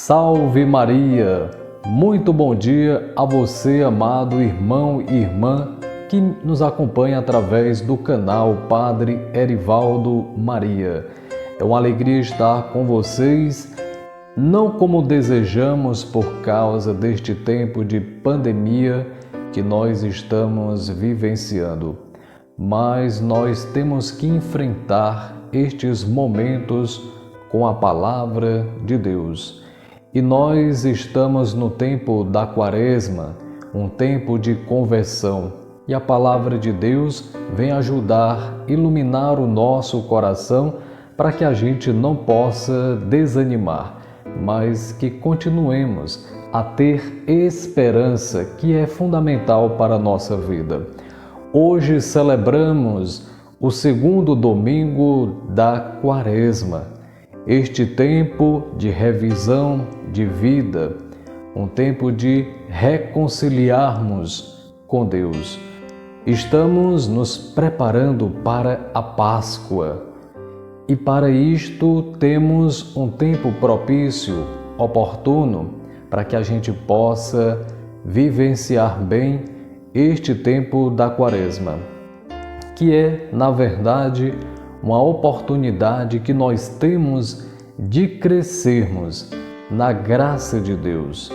Salve Maria! Muito bom dia a você, amado irmão e irmã, que nos acompanha através do canal Padre Erivaldo Maria. É uma alegria estar com vocês, não como desejamos por causa deste tempo de pandemia que nós estamos vivenciando, mas nós temos que enfrentar estes momentos com a palavra de Deus. E nós estamos no tempo da Quaresma, um tempo de conversão, e a palavra de Deus vem ajudar, iluminar o nosso coração para que a gente não possa desanimar, mas que continuemos a ter esperança, que é fundamental para a nossa vida. Hoje celebramos o segundo domingo da Quaresma, este tempo de revisão de vida, um tempo de reconciliarmos com Deus. Estamos nos preparando para a Páscoa e para isto temos um tempo propício, oportuno, para que a gente possa vivenciar bem este tempo da Quaresma, que é, na verdade, uma oportunidade que nós temos de crescermos na graça de Deus,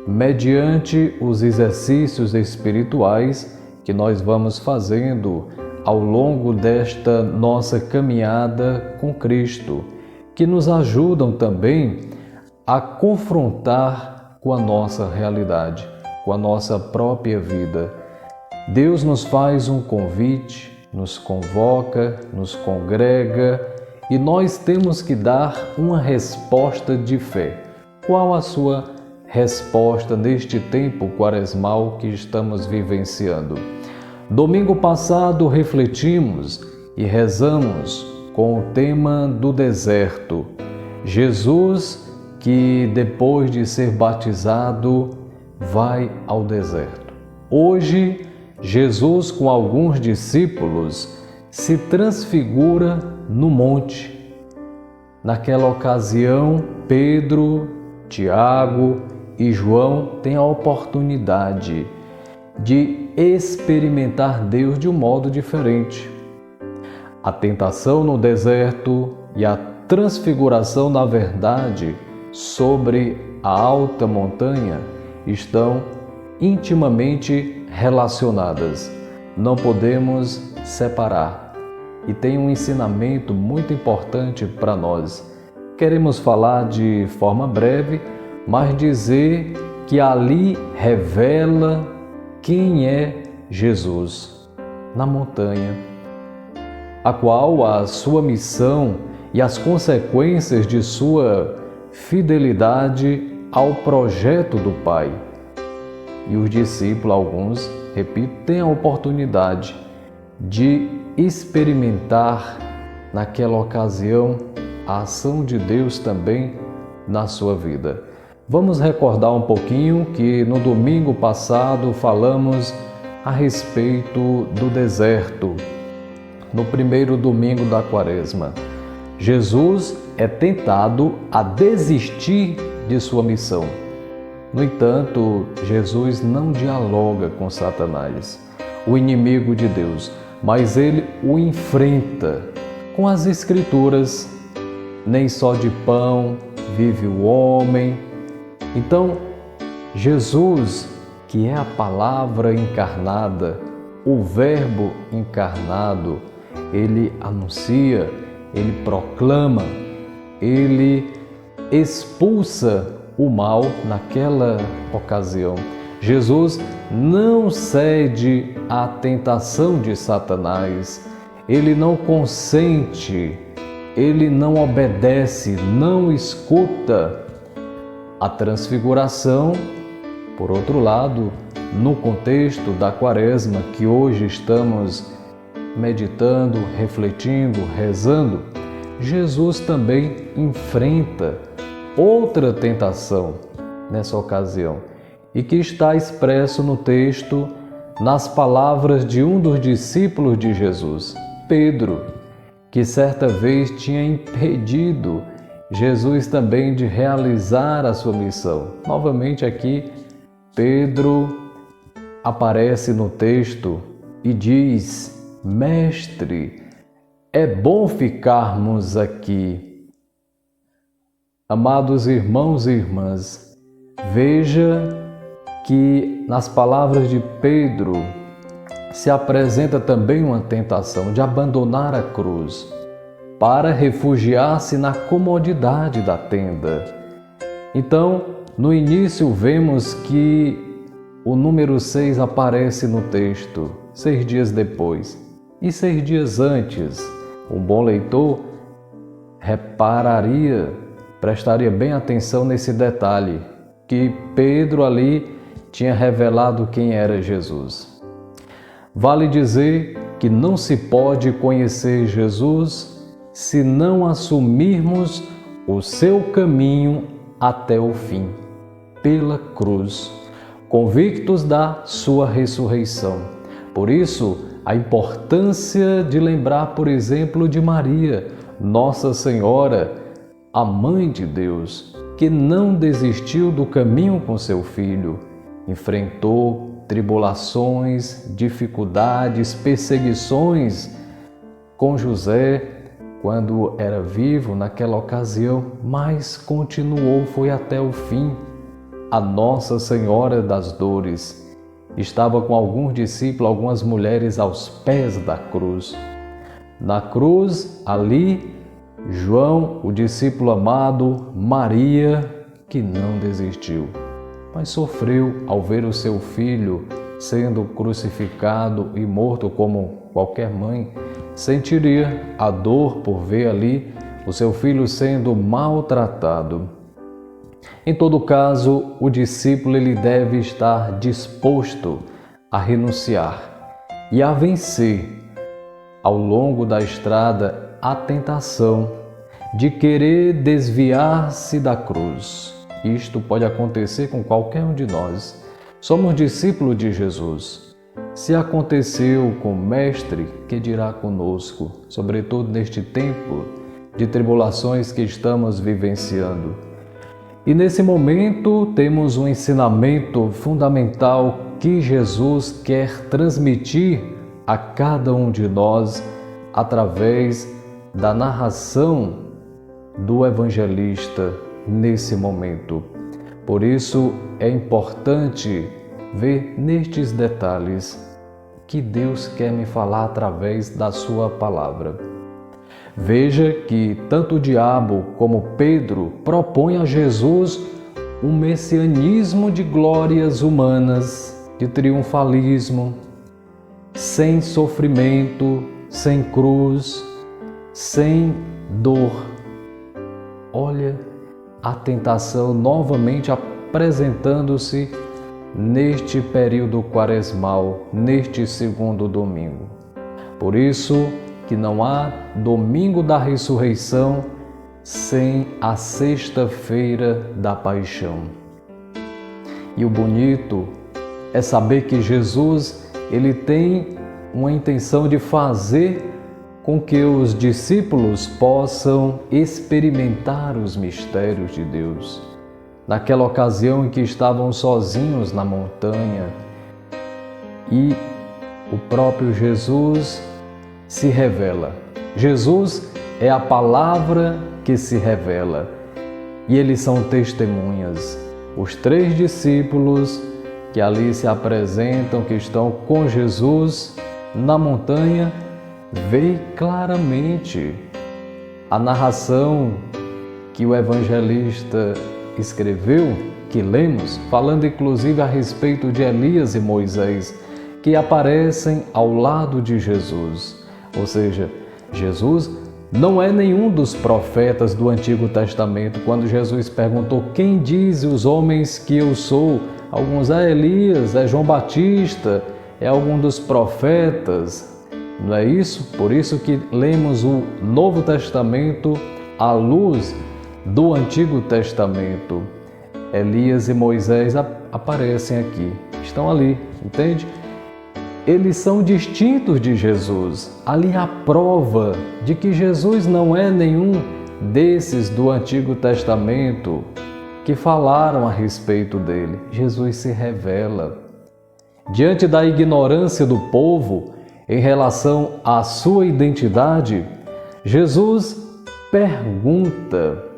mediante os exercícios espirituais que nós vamos fazendo ao longo desta nossa caminhada com Cristo, que nos ajudam também a confrontar com a nossa realidade, com a nossa própria vida. Deus nos faz um convite, nos convoca, nos congrega e nós temos que dar uma resposta de fé. Qual a sua resposta neste tempo quaresmal que estamos vivenciando? Domingo passado refletimos e rezamos com o tema do deserto. Jesus, que depois de ser batizado, vai ao deserto. Hoje, Jesus, com alguns discípulos, se transfigura no monte. Naquela ocasião, Pedro, Tiago e João têm a oportunidade de experimentar Deus de um modo diferente. A tentação no deserto e a transfiguração, na verdade, sobre a alta montanha estão intimamente relacionadas. Não podemos separar. E tem um ensinamento muito importante para nós. Queremos falar de forma breve, mas dizer que ali revela quem é Jesus na montanha, a qual a sua missão e as consequências de sua fidelidade ao projeto do Pai. E os discípulos, alguns, repito, têm a oportunidade de experimentar naquela ocasião a ação de Deus também na sua vida. Vamos recordar um pouquinho que no domingo passado falamos a respeito do deserto, no primeiro domingo da Quaresma. Jesus é tentado a desistir de sua missão. No entanto, Jesus não dialoga com Satanás, o inimigo de Deus, mas ele o enfrenta com as Escrituras. Nem só de pão vive o homem. Então, Jesus, que é a palavra encarnada, o Verbo encarnado, ele anuncia, ele proclama, ele expulsa o mal naquela ocasião. Jesus não cede à tentação de Satanás, ele não consente, ele não obedece, não escuta. A transfiguração, por outro lado, no contexto da Quaresma que hoje estamos meditando, refletindo, rezando, Jesus também enfrenta outra tentação nessa ocasião e que está expresso no texto nas palavras de um dos discípulos de Jesus, Pedro, que certa vez tinha impedido Jesus também de realizar a sua missão. Novamente aqui, Pedro aparece no texto e diz: Mestre, é bom ficarmos aqui. Amados irmãos e irmãs, veja que nas palavras de Pedro se apresenta também uma tentação de abandonar a cruz para refugiar-se na comodidade da tenda. Então, no início vemos que o número 6 aparece no texto, 6 dias depois e 6 dias antes. Um bom leitor prestaria bem atenção nesse detalhe, que Pedro ali tinha revelado quem era Jesus. Vale dizer que não se pode conhecer Jesus se não assumirmos o seu caminho até o fim, pela cruz, convictos da sua ressurreição. Por isso, a importância de lembrar, por exemplo, de Maria, Nossa Senhora, a Mãe de Deus, que não desistiu do caminho com seu filho, enfrentou tribulações, dificuldades, perseguições com José quando era vivo naquela ocasião, mas continuou, foi até o fim. A Nossa Senhora das Dores estava com alguns discípulos, algumas mulheres aos pés da cruz. Na cruz, ali, João, o discípulo amado, Maria, que não desistiu, mas sofreu ao ver o seu filho sendo crucificado e morto, como qualquer mãe sentiria a dor por ver ali o seu filho sendo maltratado. Em todo caso, o discípulo ele deve estar disposto a renunciar e a vencer ao longo da estrada a tentação de querer desviar-se da cruz. Isto pode acontecer com qualquer um de nós. Somos discípulos de Jesus. Se aconteceu com o Mestre, que dirá conosco, sobretudo neste tempo de tribulações que estamos vivenciando? E nesse momento temos um ensinamento fundamental que Jesus quer transmitir a cada um de nós através da narração do evangelista nesse momento. Por isso é importante ver nestes detalhes que Deus quer me falar através da sua palavra. Veja que tanto o diabo como Pedro propõem a Jesus um messianismo de glórias humanas, de triunfalismo, sem sofrimento, sem cruz, sem dor. Olha a tentação novamente apresentando-se neste período quaresmal, neste segundo domingo. Por isso que não há domingo da ressurreição sem a sexta-feira da paixão. E o bonito é saber que Jesus, ele tem uma intenção de fazer com que os discípulos possam experimentar os mistérios de Deus. Naquela ocasião em que estavam sozinhos na montanha e o próprio Jesus se revela. Jesus é a palavra que se revela e eles são testemunhas. Os 3 discípulos que ali se apresentam, que estão com Jesus na montanha, veem claramente a narração que o evangelista escreveu, que lemos, falando inclusive a respeito de Elias e Moisés, que aparecem ao lado de Jesus. Ou seja, Jesus não é nenhum dos profetas do Antigo Testamento. Quando Jesus perguntou: quem diz os homens que eu sou? Alguns: é Elias, é João Batista, é algum dos profetas. Não é isso? Por isso que lemos o Novo Testamento à luz do Antigo Testamento. Elias e Moisés aparecem aqui, estão ali, entende? Eles são distintos de Jesus. Ali há prova de que Jesus não é nenhum desses do Antigo Testamento que falaram a respeito dele. Jesus se revela. Diante da ignorância do povo em relação à sua identidade, Jesus pergunta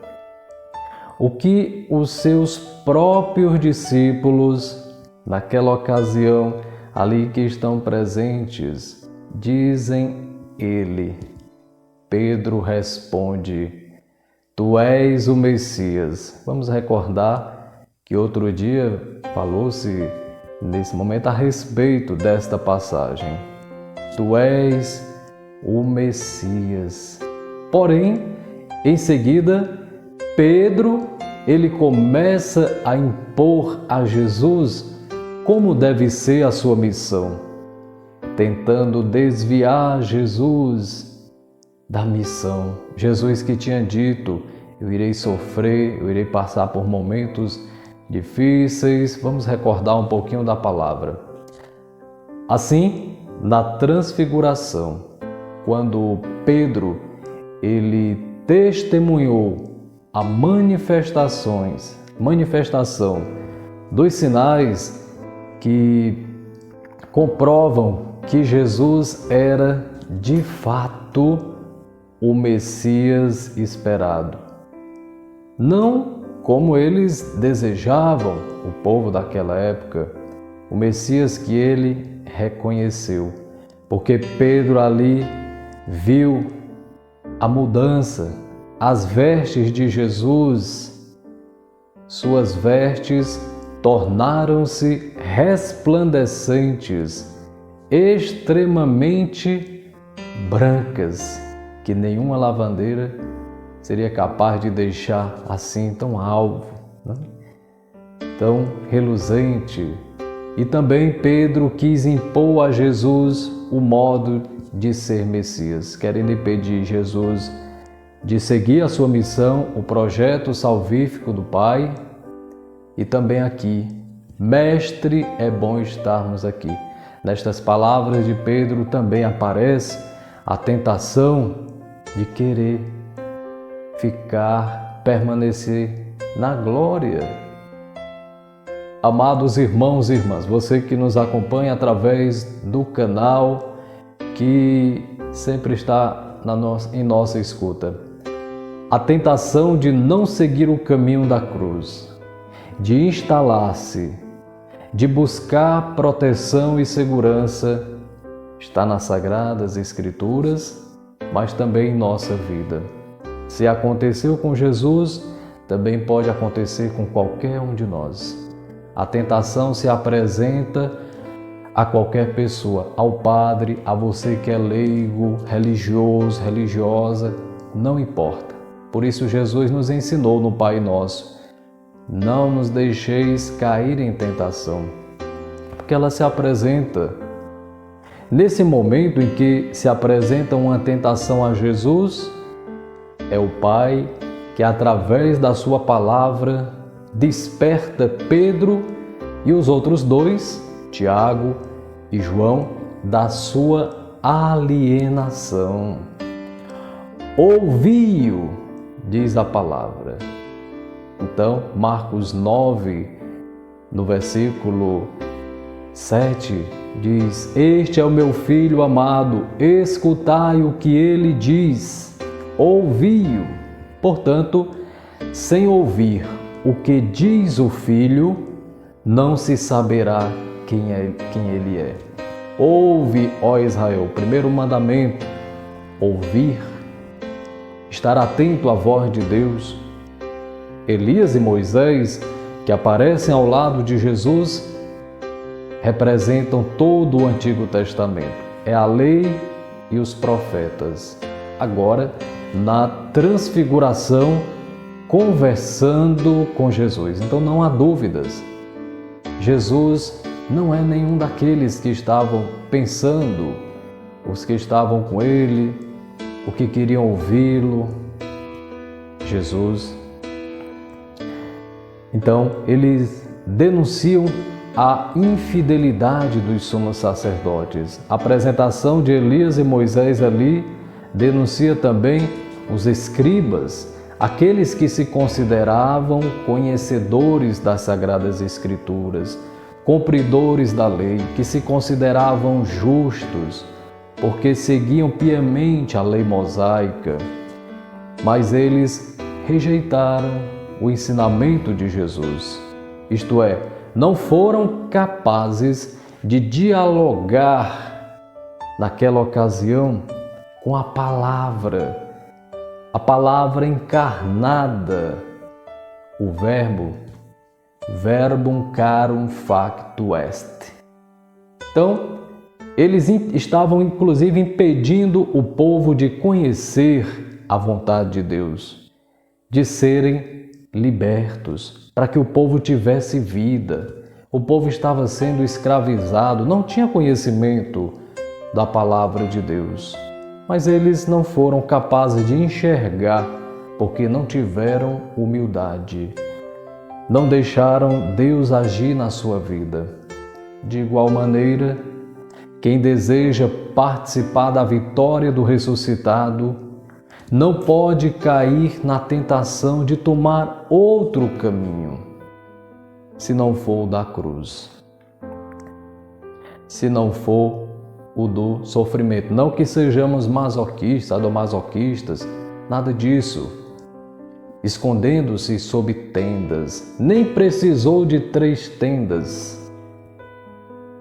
o que os seus próprios discípulos, naquela ocasião ali que estão presentes, dizem ele. Pedro responde: Tu és o Messias. Vamos recordar que outro dia falou-se nesse momento a respeito desta passagem. Tu és o Messias. Porém, em seguida, Pedro, ele começa a impor a Jesus como deve ser a sua missão, tentando desviar Jesus da missão. Jesus que tinha dito: eu irei sofrer, eu irei passar por momentos difíceis. Vamos recordar um pouquinho da palavra. Assim, na transfiguração, quando Pedro ele testemunhou a manifestação dos sinais que comprovam que Jesus era de fato o Messias esperado. Não como eles desejavam, o povo daquela época, o Messias que ele reconheceu, porque Pedro ali viu a mudança, as vestes de Jesus, suas vestes tornaram-se resplandecentes, extremamente brancas, que nenhuma lavandeira seria capaz de deixar assim tão alvo, né? Tão reluzente. E também Pedro quis impor a Jesus o modo de ser Messias, querendo impedir Jesus de seguir a sua missão, o projeto salvífico do Pai. E também aqui, Mestre, é bom estarmos aqui. Nestas palavras de Pedro também aparece a tentação de querer permanecer na glória. Amados irmãos e irmãs, você que nos acompanha através do canal, que sempre está em nossa escuta, a tentação de não seguir o caminho da cruz, de instalar-se, de buscar proteção e segurança, está nas Sagradas Escrituras, mas também em nossa vida. Se aconteceu com Jesus, também pode acontecer com qualquer um de nós. A tentação se apresenta a qualquer pessoa, ao padre, a você que é leigo, religioso, religiosa, não importa. Por isso Jesus nos ensinou no Pai Nosso: não nos deixeis cair em tentação, porque ela se apresenta. Nesse momento em que se apresenta uma tentação a Jesus, é o Pai que, através da sua palavra, desperta Pedro e os outros dois, Tiago e João, da sua alienação. Ouvi-o, diz a palavra. Então, Marcos 9, no versículo 7, diz: Este é o meu filho amado, escutai o que ele diz. Ouvi-o. Portanto, sem ouvir o que diz o filho, não se saberá quem ele é. Ouve, ó Israel, primeiro mandamento, ouvir, estar atento à voz de Deus. Elias e Moisés, que aparecem ao lado de Jesus, representam todo o Antigo Testamento. É a lei e os profetas. Agora, na transfiguração, conversando com Jesus. Então não há dúvidas. Jesus não é nenhum daqueles que estavam pensando, os que estavam com ele, o que queriam ouvi-lo. Jesus. Então, eles denunciam a infidelidade dos sumos sacerdotes. A apresentação de Elias e Moisés ali denuncia também os escribas aqueles que se consideravam conhecedores das Sagradas Escrituras, cumpridores da lei, que se consideravam justos, porque seguiam piamente a lei mosaica, mas eles rejeitaram o ensinamento de Jesus, isto é, não foram capazes de dialogar naquela ocasião com a palavra encarnada, o verbo, verbum carum facto est. Então, eles estavam inclusive impedindo o povo de conhecer a vontade de Deus, de serem libertos, para que o povo tivesse vida. O povo estava sendo escravizado, não tinha conhecimento da palavra de Deus, mas eles não foram capazes de enxergar, porque não tiveram humildade, não deixaram Deus agir na sua vida. De igual maneira, quem deseja participar da vitória do ressuscitado não pode cair na tentação de tomar outro caminho, se não for o da cruz, se não for o do sofrimento. Não que sejamos masoquistas, sadomasoquistas, nada disso. Escondendo-se sob tendas, nem precisou de 3 tendas,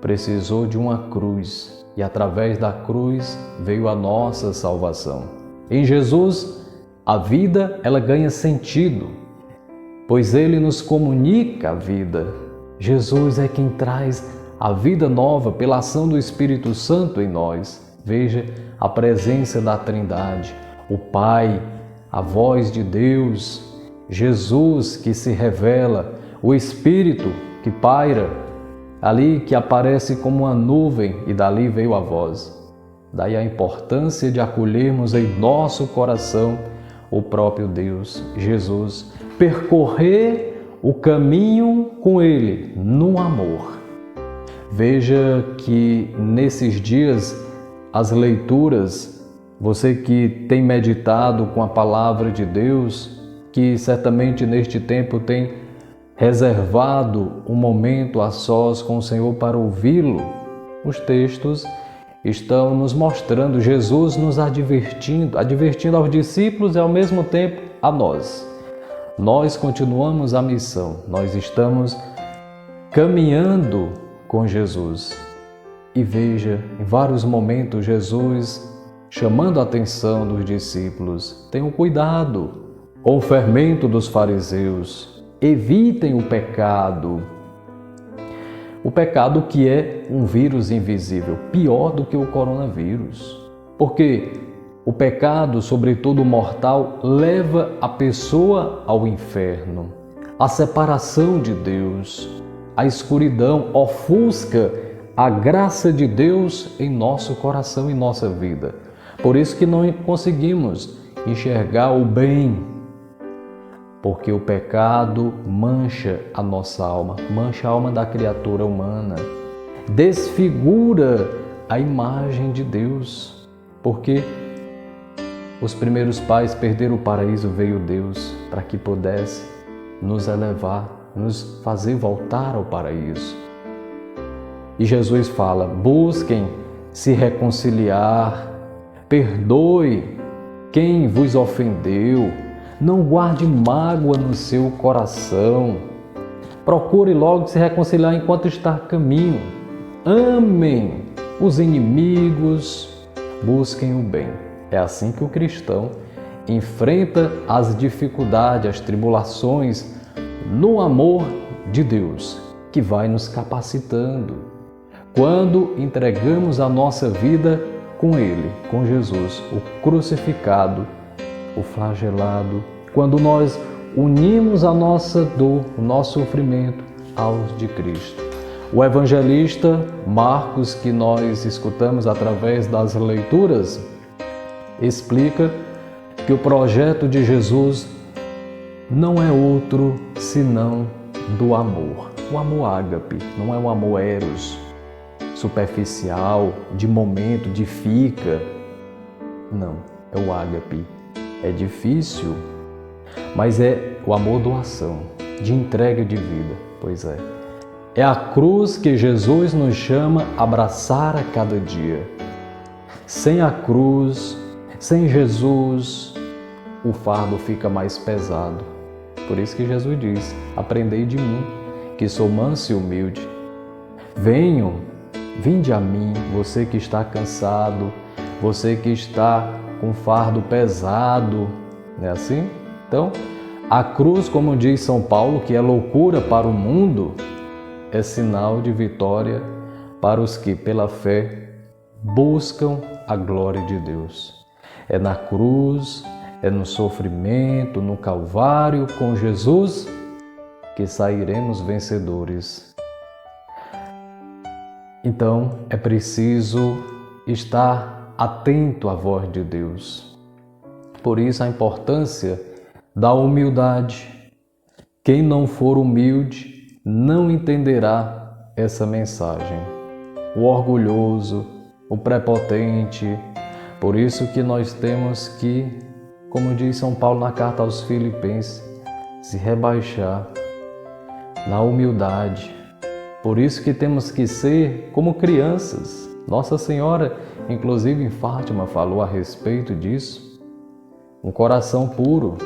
precisou de uma cruz, e através da cruz veio a nossa salvação. Em Jesus, a vida ela ganha sentido, pois Ele nos comunica a vida. Jesus é quem traz a vida nova pela ação do Espírito Santo em nós. Veja a presença da Trindade, o Pai, a voz de Deus, Jesus que se revela, o Espírito que paira ali, que aparece como uma nuvem, e dali veio a voz. Daí a importância de acolhermos em nosso coração o próprio Deus, Jesus, percorrer o caminho com Ele no amor. Veja que nesses dias as leituras, você que tem meditado com a palavra de Deus, que certamente neste tempo tem reservado um momento a sós com o Senhor para ouvi-lo, os textos estão nos mostrando Jesus nos advertindo aos discípulos e ao mesmo tempo a nós. Nós continuamos a missão, nós estamos caminhando com Jesus. E veja, em vários momentos, Jesus chamando a atenção dos discípulos: tenham cuidado com o fermento dos fariseus, evitem o pecado que é um vírus invisível, pior do que o coronavírus, porque o pecado, sobretudo mortal, leva a pessoa ao inferno, à separação de Deus, à escuridão, ofusca a graça de Deus em nosso coração e nossa vida. Por isso que não conseguimos enxergar o bem, porque o pecado mancha a nossa alma, mancha a alma da criatura humana, desfigura a imagem de Deus, porque os primeiros pais perderam o paraíso, veio Deus para que pudesse nos elevar, nos fazer voltar ao paraíso. E Jesus fala: busquem se reconciliar, perdoe quem vos ofendeu, não guarde mágoa no seu coração, procure logo se reconciliar enquanto está a caminho, amem os inimigos, busquem o bem. É assim que o cristão enfrenta as dificuldades, as tribulações, no amor de Deus, que vai nos capacitando. Quando entregamos a nossa vida com Ele, com Jesus, o crucificado, o flagelado, quando nós unimos a nossa dor, o nosso sofrimento aos de Cristo. O evangelista Marcos, que nós escutamos através das leituras, explica que o projeto de Jesus não é outro senão do amor. O amor ágape, não é um amor eros, superficial, de momento, de fica. Não, é o ágape. É difícil, mas é o amor doação, de entrega de vida. Pois é. É a cruz que Jesus nos chama a abraçar a cada dia. Sem a cruz, sem Jesus, o fardo fica mais pesado. Por isso que Jesus diz: aprendei de mim, que sou manso e humilde. Vinde a mim, você que está cansado, você que está com fardo pesado. Não é assim? Então, a cruz, como diz São Paulo, que é loucura para o mundo, é sinal de vitória para os que, pela fé, buscam a glória de Deus. É na cruz, é no sofrimento, no Calvário, com Jesus, que sairemos vencedores. Então, é preciso estar atento à voz de Deus. Por isso, a importância da humildade. Quem não for humilde não entenderá essa mensagem. O orgulhoso, o prepotente. Por isso que nós temos que, como diz São Paulo na carta aos Filipenses, se rebaixar na humildade. Por isso que temos que ser como crianças. Nossa Senhora, inclusive em Fátima, falou a respeito disso. Um coração puro,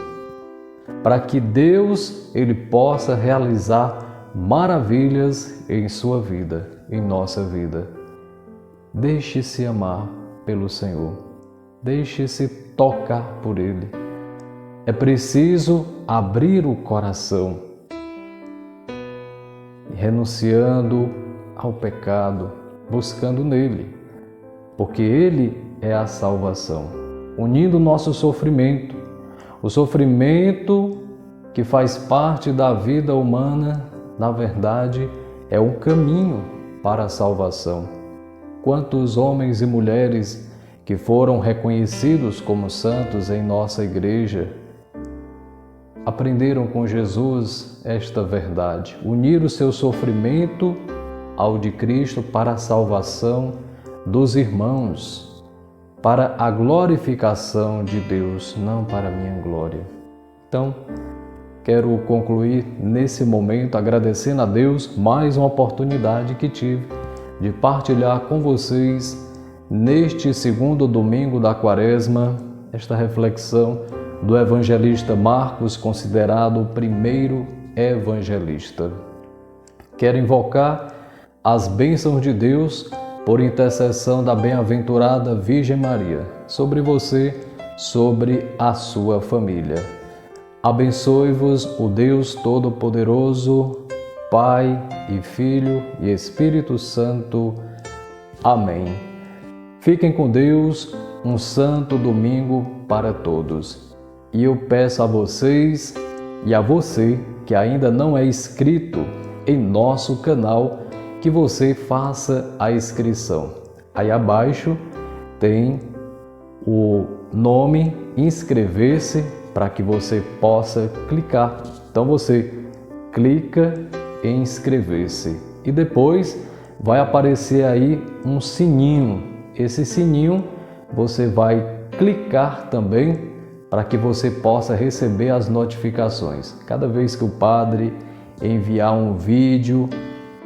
para que Deus ele possa realizar maravilhas em sua vida, em nossa vida. Deixe-se amar pelo Senhor. Deixe-se tocar por Ele. É preciso abrir o coração, renunciando ao pecado, buscando nele, porque Ele é a salvação, unindo o nosso sofrimento, o sofrimento que faz parte da vida humana, na verdade, é um caminho para a salvação. Quantos homens e mulheres que foram reconhecidos como santos em nossa igreja aprenderam com Jesus esta verdade, unir o seu sofrimento ao de Cristo para a salvação dos irmãos, para a glorificação de Deus, não para a minha glória. Então, quero concluir nesse momento agradecendo a Deus mais uma oportunidade que tive de partilhar com vocês neste segundo domingo da Quaresma esta reflexão do evangelista Marcos, considerado o primeiro evangelista. Quero invocar as bênçãos de Deus por intercessão da bem-aventurada Virgem Maria sobre você, sobre a sua família. Abençoe-vos o Deus Todo-Poderoso, Pai e Filho e Espírito Santo. Amém. Fiquem com Deus, um santo domingo para todos. E eu peço a vocês e a você que ainda não é inscrito em nosso canal, que você faça a inscrição. Aí abaixo tem o nome inscrever-se para que você possa clicar. Então você clica em inscrever-se e depois vai aparecer aí um sininho. Esse sininho você vai clicar também para que você possa receber as notificações. Cada vez que o padre enviar um vídeo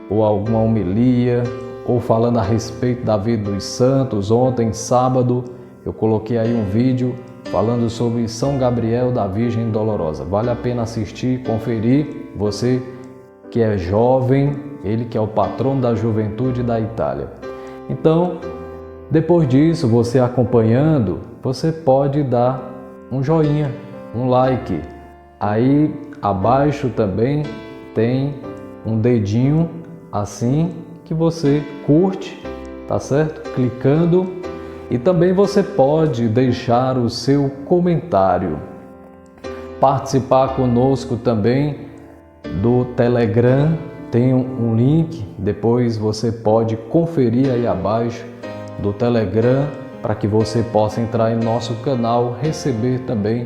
ou alguma homilia ou falando a respeito da vida dos santos, ontem, sábado, eu coloquei aí um vídeo falando sobre São Gabriel da Virgem Dolorosa. Vale a pena assistir, conferir. Você que é jovem, ele que é o patrono da juventude da Itália. Então, depois disso, você acompanhando, você pode dar um joinha, um like. Aí abaixo também tem um dedinho assim que você curte, tá certo? Clicando. E também você pode deixar o seu comentário. Participar conosco também do Telegram, tem um link, depois você pode conferir aí abaixo do Telegram, para que você possa entrar em nosso canal, receber também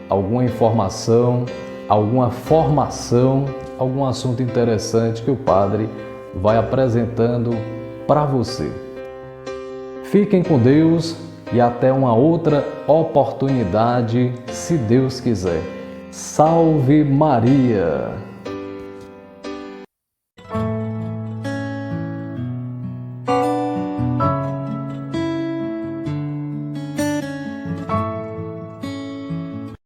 alguma informação, alguma formação, algum assunto interessante que o Padre vai apresentando para você. Fiquem com Deus e até uma outra oportunidade, se Deus quiser. Salve Maria!